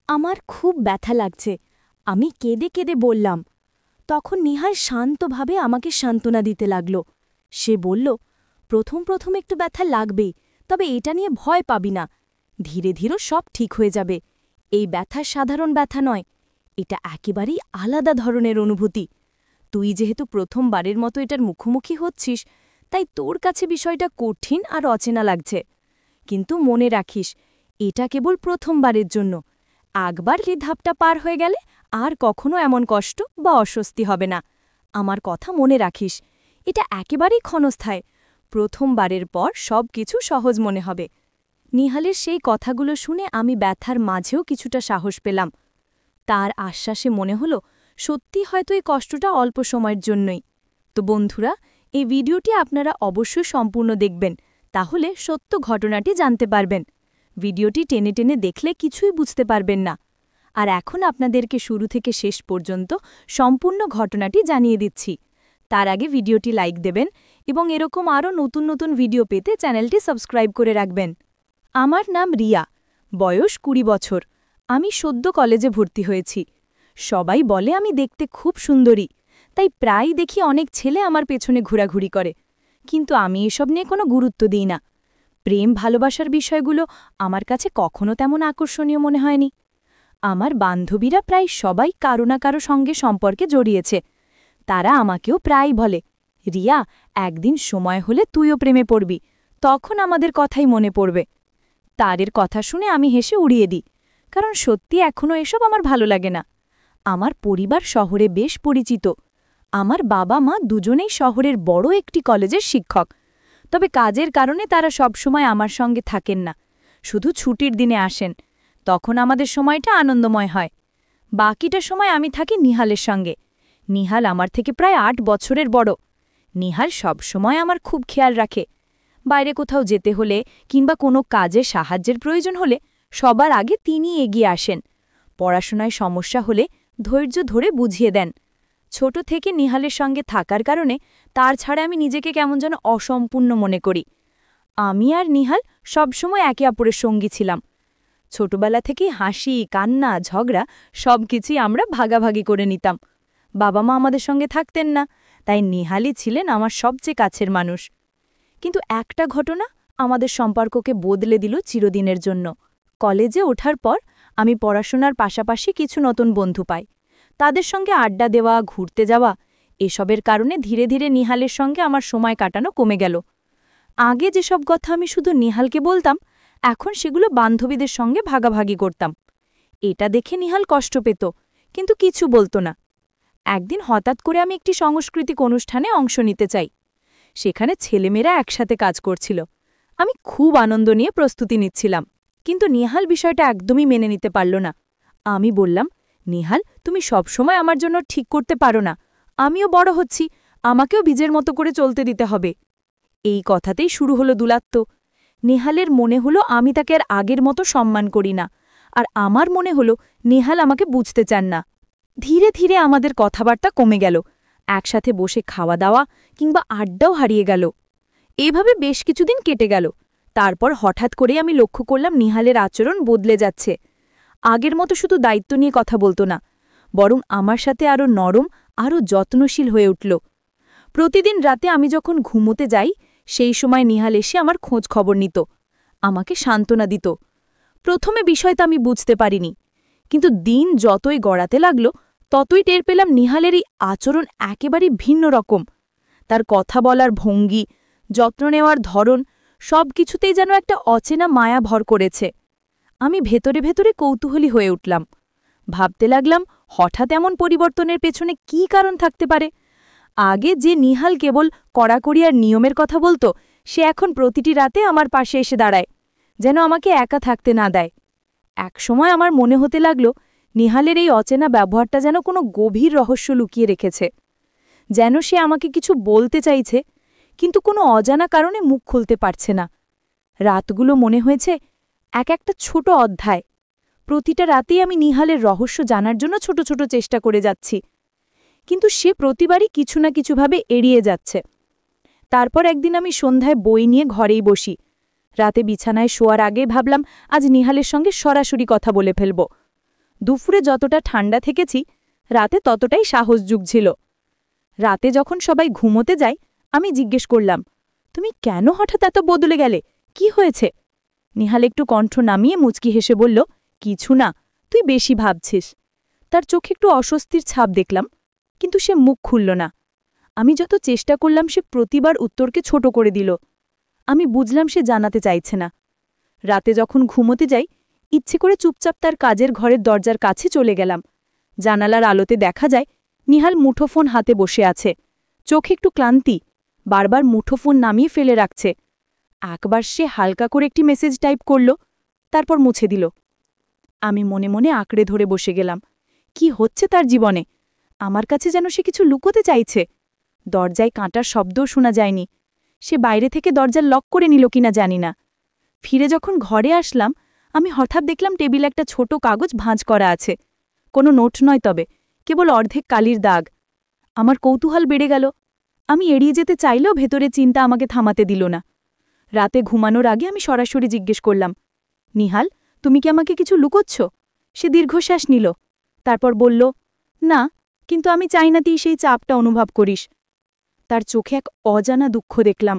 আমার খুব ব্যথা লাগছে। আমি কেঁদে কেঁদে বললাম। তখন নিহাল শান্তভাবে আমাকে সান্ত্বনা দিতে লাগল। সে বলল, প্রথম প্রথম একটু ব্যথা লাগবেই, তবে এটা নিয়ে ভয় পাবি না। ধীরে ধীরে সব ঠিক হয়ে যাবে। এই ব্যথা সাধারণ ব্যথা নয়, এটা একেবারেই আলাদা ধরনের অনুভূতি। তুই যেহেতু প্রথমবারের মতো এটার মুখোমুখি হচ্ছিস, তাই তোর কাছে বিষয়টা কঠিন আর অচেনা লাগছে। কিন্তু মনে রাখিস, এটা কেবল প্রথমবারের জন্য। একবার এই ধাপটা পার হয়ে গেলে আর কখনো এমন কষ্ট বা অস্বস্তি হবে না। আমার কথা মনে রাখিস, এটা একেবারেই ক্ষণস্থায়ী। প্রথমবারের পর সব কিছু সহজ মনে হবে। নিহালের সেই কথাগুলো শুনে আমি ব্যথার মাঝেও কিছুটা সাহস পেলাম। তার আশ্বাসে মনে হলো, সত্যি হয়তো এই কষ্টটা অল্প সময়ের জন্যই। তো বন্ধুরা, এই ভিডিওটি আপনারা অবশ্যই সম্পূর্ণ দেখবেন, তাহলে সত্য ঘটনাটি জানতে পারবেন। ভিডিওটি টেনে টেনে দেখলে কিছুই বুঝতে পারবেন না। আর এখন আপনাদেরকে শুরু থেকে শেষ পর্যন্ত সম্পূর্ণ ঘটনাটি জানিয়ে দিচ্ছি। তার আগে ভিডিওটি লাইক দেবেন এবং এরকম আরও নতুন নতুন ভিডিও পেতে চ্যানেলটি সাবস্ক্রাইব করে রাখবেন। আমার নাম রিয়া, বয়স ২০ বছর। আমি সদ্য কলেজে ভর্তি হয়েছি। সবাই বলে আমি দেখতে খুব সুন্দরী, তাই প্রায়ই দেখি অনেক ছেলে আমার পেছনে ঘোরাঘুরি করে। কিন্তু আমি এসব নিয়ে কোনো গুরুত্ব দিই না। প্রেম ভালোবাসার বিষয়গুলো আমার কাছে কখনো তেমন আকর্ষণীয় মনে হয়নি। আমার বান্ধবীরা প্রায় সবাই কারো না কারো সঙ্গে সম্পর্কে জড়িয়েছে। তারা আমাকেও প্রায় বলে, রিয়া, একদিন সময় হলে তুইও প্রেমে পড়বি, তখন আমাদের কথাই মনে পড়বে। তাদের কথা শুনে আমি হেসে উড়িয়ে দিই, কারণ সত্যি এখনও এসব আমার ভালো লাগে না। আমার পরিবার শহরে বেশ পরিচিত। আমার বাবা মা দুজনেই শহরের বড় একটি কলেজের শিক্ষক। তবে কাজের কারণে তারা সবসময় আমার সঙ্গে থাকেন না, শুধু ছুটির দিনে আসেন। তখন আমাদের সময়টা আনন্দময় হয়। বাকিটা সময় আমি থাকি নিহালের সঙ্গে। নিহাল আমার থেকে প্রায় ৮ বছরের বড়। নিহাল সবসময় আমার খুব খেয়াল রাখে। বাইরে কোথাও যেতে হলে কিংবা কোনো কাজে সাহায্যের প্রয়োজন হলে সবার আগে তিনি এগিয়ে আসেন। পড়াশোনায় সমস্যা হলে ধৈর্য ধরে বুঝিয়ে দেন। ছোট থেকে নিহালের সঙ্গে থাকার কারণে তার ছাড়া আমি নিজেকে কেমন যেন অসম্পূর্ণ মনে করি। আমি আর নিহাল সবসময় একে অপরের সঙ্গী ছিলাম। ছোটবেলা থেকেই হাসি, কান্না, ঝগড়া সবকিছুই আমরা ভাগাভাগি করে নিতাম। বাবা মা আমাদের সঙ্গে থাকতেন না, তাই নিহালই ছিলেন আমার সবচেয়ে কাছের মানুষ। কিন্তু একটা ঘটনা আমাদের সম্পর্ককে বদলে দিল চিরদিনের জন্য। কলেজে ওঠার পর আমি পড়াশোনার পাশাপাশি কিছু নতুন বন্ধু পাই। তাদের সঙ্গে আড্ডা দেওয়া, ঘুরতে যাওয়া, এসবের কারণে ধীরে ধীরে নিহালের সঙ্গে আমার সময় কাটানো কমে গেল। আগে যেসব কথা আমি শুধু নিহালকে বলতাম, এখন সেগুলো বান্ধবীদের সঙ্গে ভাগাভাগি করতাম। এটা দেখে নিহাল কষ্ট পেত, কিন্তু কিছু বলতো না। একদিন হঠাৎ করে আমি একটি সাংস্কৃতিক অনুষ্ঠানে অংশ নিতে চাই। সেখানে ছেলেমেয়েরা একসাথে কাজ করছিল। আমি খুব আনন্দ নিয়ে প্রস্তুতি নিচ্ছিলাম, কিন্তু নিহাল বিষয়টা একদমই মেনে নিতে পারল না। আমি বললাম, নিহাল, তুমি সবসময় আমার জন্য ঠিক করতে পারো না। আমিও বড় হচ্ছি, আমাকেও বীজের মতো করে চলতে দিতে হবে। এই কথাতেই শুরু হলো দূরত্ব। নেহালের মনে হলো আমি তাকে আর আগের মতো সম্মান করি না, আর আমার মনে হলো নেহাল আমাকে বুঝতে চান না। ধীরে ধীরে আমাদের কথাবার্তা কমে গেল। একসাথে বসে খাওয়া দাওয়া কিংবা আড্ডাও হারিয়ে গেল। এভাবে বেশ কিছুদিন কেটে গেল। তারপর হঠাৎ করে আমি লক্ষ্য করলাম নিহালের আচরণ বদলে যাচ্ছে। আগের মতো শুধু দায়িত্ব নিয়ে কথা বলতো না, বরং আমার সাথে আরও নরম, আরও যত্নশীল হয়ে উঠল। প্রতিদিন রাতে আমি যখন ঘুমোতে যাই, সেই সময় নিহাল এসে আমার খোঁজ খবর নিত, আমাকে সান্ত্বনা দিত। প্রথমে বিষয়টা আমি বুঝতে পারিনি, কিন্তু দিন যতই গড়াতে লাগল, ততই টের পেলাম নিহালের এই আচরণ একেবারেই ভিন্ন রকম। তার কথা বলার ভঙ্গি, যত্ন নেওয়ার ধরন, সব কিছুতেই যেন একটা অচেনা মায়া ভর করেছে। আমি ভেতরে ভেতরে কৌতূহলী হয়ে উঠলাম। ভাবতে লাগলাম, হঠাৎ এমন পরিবর্তনের পেছনে কী কারণ থাকতে পারে। আগে যে নিহাল কেবল কড়াকড়ি আর নিয়মের কথা বলতো, সে এখন প্রতিটি রাতে আমার পাশে এসে দাঁড়ায়, যেন আমাকে একা থাকতে না দেয়। একসময় আমার মনে হতে লাগল, নিহালের এই অচেনা ব্যবহারটা যেন কোনো গভীর রহস্য লুকিয়ে রেখেছে। যেন সে আমাকে কিছু বলতে চাইছে, কিন্তু কোনো অজানা কারণে মুখ খুলতে পারছে না। রাতগুলো মনে হয়েছে এক একটা ছোট অধ্যায়। প্রতিটা রাতেই আমি নিহালের রহস্য জানার জন্য ছোট ছোট চেষ্টা করে যাচ্ছি, কিন্তু সে প্রতিবারই কিছু না কিছুভাবে এড়িয়ে যাচ্ছে। তারপর একদিন আমি সন্ধ্যায় বই নিয়ে ঘরেই বসি। রাতে বিছানায় শোয়ার আগে ভাবলাম, আজ নিহালের সঙ্গে সরাসরি কথা বলে ফেলব। দুপুরে যতটা ঠান্ডা থেকেছি রাতে ততটাই সাহস জুগছিল। রাতে যখন সবাই ঘুমোতে যায় আমি জিজ্ঞেস করলাম, তুমি কেন হঠাৎ এত বদলে গেলে, কি হয়েছে? নিহাল একটু কণ্ঠ নামিয়ে মুচকি হেসে বলল, কিছু না, তুই বেশি ভাবছিস। তার চোখে একটু অস্বস্তির ছাপ দেখলাম, কিন্তু সে মুখ খুলল না। আমি যত চেষ্টা করলাম সে প্রতিবার উত্তরকে ছোট করে দিল। আমি বুঝলাম সে জানাতে চাইছে না। রাতে যখন ঘুমোতে যাই ইচ্ছে করে চুপচাপ তার কাজের ঘরের দরজার কাছে চলে গেলাম। জানালার আলোতে দেখা যায় নিহাল মুঠোফোন হাতে বসে আছে, চোখে একটু ক্লান্তি, বারবার মুঠোফোন নামিয়ে ফেলে রাখছে। একবার সে হালকা করে একটি মেসেজ টাইপ করল, তারপর মুছে দিল। আমি মনে মনে আঁকড়ে ধরে বসে গেলাম। কি হচ্ছে তার জীবনে? আমার কাছে যেন সে কিছু লুকোতে চাইছে। দরজায় কাঁটার শব্দও শোনা যায়নি। সে বাইরে থেকে দরজার লক করে নিল কিনা জানি না। ফিরে যখন ঘরে আসলাম আমি হঠাৎ দেখলাম টেবিলে একটা ছোট কাগজ ভাঁজ করা আছে। কোনো নোট নয়, তবে কেবল অর্ধেক কালির দাগ। আমার কৌতূহল বেড়ে গেল। আমি এড়িয়ে যেতে চাইলেও ভেতরে চিন্তা আমাকে থামাতে দিল না। রাতে ঘুমানোর আগে আমি সরাসরি জিজ্ঞেস করলাম, নিহাল, তুমি কি আমাকে কিছু লুকোচ্ছ? সে দীর্ঘশ্বাস নিল, তারপর বলল, না, কিন্তু আমি চাই না তুই সেই চাপটা অনুভব করিস। তার চোখে এক অজানা দুঃখ দেখলাম।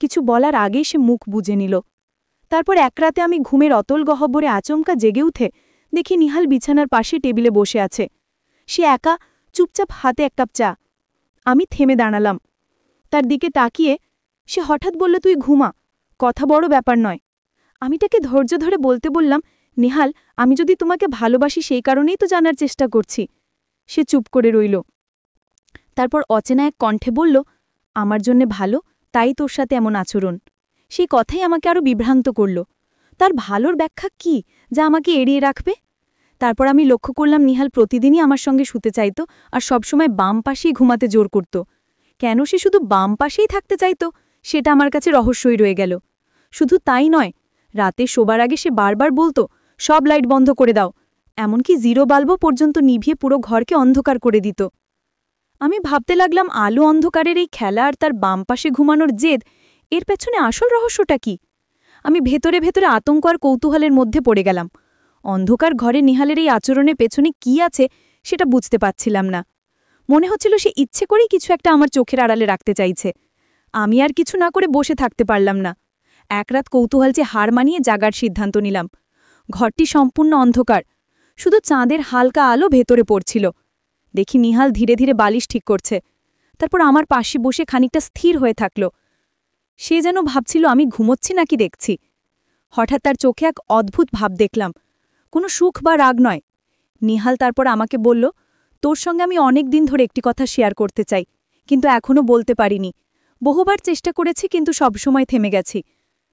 কিছু বলার আগেই সে মুখ বুজে নিল। তারপর এক রাতে আমি ঘুমের অতল গহ্বরে আচমকা জেগে উঠে দেখি নিহাল বিছানার পাশে টেবিলে বসে আছে। সে একা, চুপচাপ, হাতে এক কাপ চা। আমি থেমে দাঁড়ালাম। তার দিকে তাকিয়ে সে হঠাৎ বলল, তুই ঘুমা, কথা বড় ব্যাপার নয়। আমি তাকে ধৈর্য ধরে বলতে বললাম, নিহাল, আমি যদি তোমাকে ভালোবাসি সেই কারণেই তো জানার চেষ্টা করছি। সে চুপ করে রইল। তারপর অচেনা এক কণ্ঠে বলল, আমার জন্যে ভালো, তাই তোর সাথে এমন আচরণ। সেই কথাই আমাকে আরও বিভ্রান্ত করল। তার ভালোর ব্যাখ্যা কি যা আমাকে এড়িয়ে রাখবে? তারপর আমি লক্ষ্য করলাম নিহাল প্রতিদিনই আমার সঙ্গে শুতে চাইত আর সবসময় বাম পাশেই ঘুমাতে জোর করত। কেন সে শুধু বাম পাশেই থাকতে চাইত সেটা আমার কাছে রহস্যই রয়ে গেল। শুধু তাই নয়, রাতে শোবার আগে সে বারবার বলতো, সব লাইট বন্ধ করে দাও, এমনকি জিরো বাল্বও পর্যন্ত নিভিয়ে পুরো ঘরকে অন্ধকার করে দিত। আমি ভাবতে লাগলাম, আলো অন্ধকারের এই খেলা আর তার বাম পাশে ঘুমানোর জেদ, এর পেছনে আসল রহস্যটা কি? আমি ভেতরে ভেতরে আতঙ্ক আর কৌতূহলের মধ্যে পড়ে গেলাম। অন্ধকার ঘরে নিহালের এই আচরণের পেছনে কি আছে সেটা বুঝতে পারছিলাম না। মনে হচ্ছিল সে ইচ্ছে করেই কিছু একটা আমার চোখের আড়ালে রাখতে চাইছে। আমি আর কিছু না করে বসে থাকতে পারলাম না। এক রাত কৌতূহল যে হার মানিয়ে জাগার সিদ্ধান্ত নিলাম। ঘরটি সম্পূর্ণ অন্ধকার, শুধু চাঁদের হালকা আলো ভেতরে পড়ছিল। দেখি নিহাল ধীরে ধীরে বালিশ ঠিক করছে। তারপর আমার পাশে বসে খানিকটা স্থির হয়ে থাকল। সে যেন ভাবছিল আমি ঘুমোচ্ছি নাকি দেখছি। হঠাৎ তার চোখে এক অদ্ভুত ভাব দেখলাম, কোনো সুখ বা রাগ নয়। নিহাল তারপর আমাকে বলল, তোর সঙ্গে আমি অনেক দিন ধরে একটি কথা শেয়ার করতে চাই, কিন্তু এখনও বলতে পারিনি। বহুবার চেষ্টা করেছি কিন্তু সবসময় থেমে গেছি।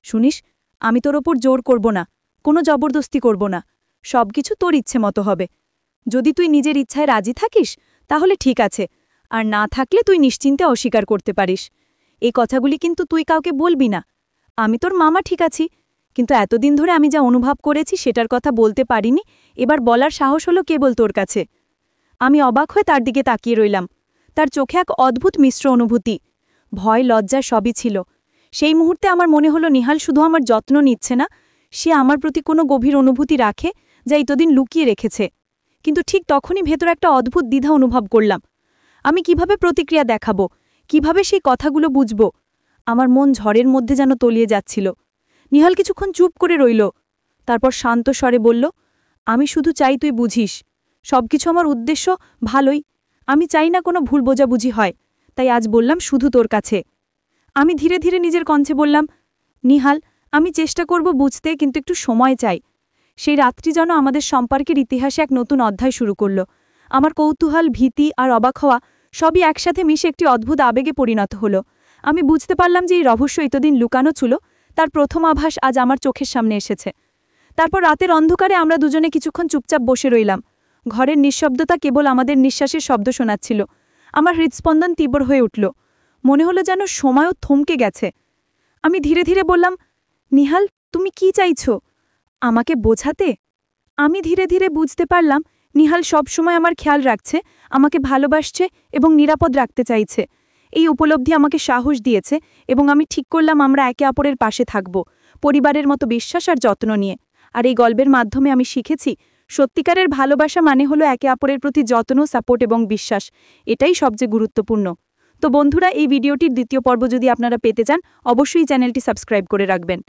শুনিস, আমি তোর ওপর জোর করব না, কোনো জবরদস্তি করব না, সবকিছু তোর ইচ্ছে মতো হবে। যদি তুই নিজের ইচ্ছায় রাজি থাকিস তাহলে ঠিক আছে, আর না থাকলে তুই নিশ্চিন্তে অস্বীকার করতে পারিস। এই কথাগুলি কিন্তু তুই কাউকে বলবি না। আমি তোর মামা ঠিক আছি, কিন্তু এতদিন ধরে আমি যা অনুভব করেছি সেটার কথা বলতে পারিনি, এবার বলার সাহস হলো কেবল তোর কাছে। আমি অবাক হয়ে তার দিকে তাকিয়ে রইলাম। তার চোখে এক অদ্ভুত মিশ্র অনুভূতি, ভয়, লজ্জা সবই ছিল। সেই মুহূর্তে আমার মনে হলো নিহাল শুধু আমার যত্ন নিচ্ছে না, সে আমার প্রতি কোনো গভীর অনুভূতি রাখে যা এতদিন লুকিয়ে রেখেছে। কিন্তু ঠিক তখনই ভেতর একটা অদ্ভুত দ্বিধা অনুভব করলাম। আমি কিভাবে প্রতিক্রিয়া দেখাবো, কিভাবে সেই কথাগুলো বুঝব? আমার মন ঝড়ের মধ্যে যেন তলিয়ে যাচ্ছিল। নিহাল কিছুক্ষণ চুপ করে রইল, তারপর শান্ত স্বরে বলল, আমি শুধু চাই তুই বুঝিস, সবকিছু আমার উদ্দেশ্য ভালোই। আমি চাই না কোনো ভুল বোঝাবুঝি হয়, তাই আজ বললাম শুধু তোর কাছে। আমি ধীরে ধীরে নিজের কণ্ঠে বললাম, নিহাল, আমি চেষ্টা করব বুঝতে, কিন্তু একটু সময় চাই। সেই রাত্রি যেন আমাদের সম্পর্কের ইতিহাসে এক নতুন অধ্যায় শুরু করল। আমার কৌতূহল, ভীতি আর অবাক হওয়া সবই একসাথে মিশে একটি অদ্ভুত আবেগে পরিণত হলো। আমি বুঝতে পারলাম যে এই রহস্য এতদিন লুকানো ছিল, তার প্রথম আভাস আজ আমার চোখের সামনে এসেছে। তারপর রাতের অন্ধকারে আমরা দুজনে কিছুক্ষণ চুপচাপ বসে রইলাম। ঘরের নিঃশব্দতা কেবল আমাদের নিঃশ্বাসের শব্দ শোনাচ্ছিল। আমার হৃদস্পন্দন তীব্র হয়ে উঠল। মনে হলো যেন সময়ও থমকে গেছে। আমি ধীরে ধীরে বললাম, নিহাল, তুমি কি চাইছো? আমাকে বোঝাতে? আমি ধীরে ধীরে বুঝতে পারলাম নিহাল সবসময় আমার খেয়াল রাখছে, আমাকে ভালোবাসছে এবং নিরাপদ রাখতে চাইছে। এই উপলব্ধি আমাকে সাহস দিয়েছে এবং আমি ঠিক করলাম আমরা একে অপরের পাশে থাকব, পরিবারের মতো বিশ্বাস আর যত্ন নিয়ে। আর এই গল্পের মাধ্যমে আমি শিখেছি সত্যিকারের ভালোবাসা মানে হলো একে অপরের প্রতি যত্ন, সাপোর্ট এবং বিশ্বাস। এটাই সবচেয়ে গুরুত্বপূর্ণ। তো বন্ধুরা, এই ভিডিওটির দ্বিতীয় পর্ব যদি আপনারা পেতে চান, অবশ্যই চ্যানেলটি সাবস্ক্রাইব করে রাখবেন।